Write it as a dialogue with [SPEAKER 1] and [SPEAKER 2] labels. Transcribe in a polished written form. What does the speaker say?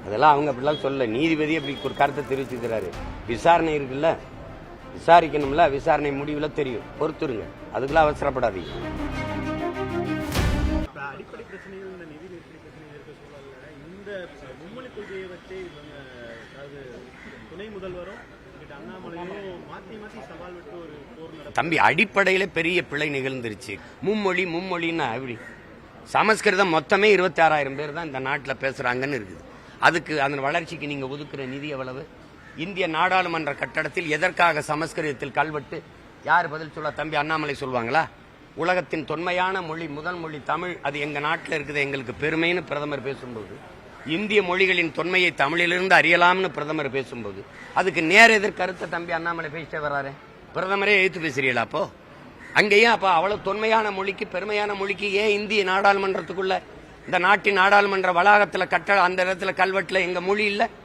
[SPEAKER 1] அதெல்லாம் அவங்க அப்படிலாம் சொல்ல. நீதிபதி அப்படி ஒரு கருத்தை தெரிவிச்சுக்கிறாரு. விசாரணை இருக்குல்ல, விசாரிக்கணும்ல, விசாரணை முடிவில் தெரியும், பொறுத்துருங்க, அதுக்கெல்லாம் அவசரப்படாதீங்க.
[SPEAKER 2] அடிப்படை பிரச்சனைகள் இந்த நிதி நெருக்கடி பிரச்சனை இருக்க சூழல்ல இந்த மும்மொழி கொள்கையை வச்சு அதாவது துணை முதல்வரும் அண்ணாமலையும் மாற்றி மாற்றி சவால் விட்டு ஒரு போர் நடத்த.
[SPEAKER 1] தம்பி, அடிப்படையில் பெரிய பிழை நிகழ்ந்துருச்சு. மும்மொழின்னா எப்படி? சமஸ்கிருதம் மொத்தமே 26,000 பேர் தான் இந்த நாட்டில் பேசுறாங்கன்னு இருக்குது. அதுக்கு அந்த வளர்ச்சிக்கு நீங்க ஒதுக்குற நிதி எவ்வளவு? இந்திய நாடாளுமன்ற கட்டடத்தில் எதற்காக சமஸ்கிருதத்தில் கல்வெட்டு? யார் பதில் சொல்ல? தம்பி அண்ணாமலை சொல்லுவாங்களா? உலகத்தின் தொன்மையான மொழி, முதல் மொழி தமிழ், அது எங்க நாட்டில் இருக்குது, எங்களுக்கு பெருமைன்னு பிரதமர் பேசும்போது, இந்திய மொழிகளின் தொன்மையை தமிழிலிருந்து அறியலாம்னு பிரதமர் பேசும்போது, அதுக்கு நேர எதிர் கருத்தை தம்பி அண்ணாமலை பேசிட்டே வர்றாரு. பிரதமரே எழுத்து பேசுறீங்களா? அப்போ அங்கேயும் அப்ப அவ்வளவு தொன்மையான மொழிக்கு, பெருமையான மொழிக்கு ஏன் இந்திய நாடாளுமன்றத்துக்குள்ள, இந்த நாட்டின் நாடாளுமன்ற வளாகத்தில் கட்ட அந்த இடத்துல கல்வெட்டுல எங்க மொழி இல்லை?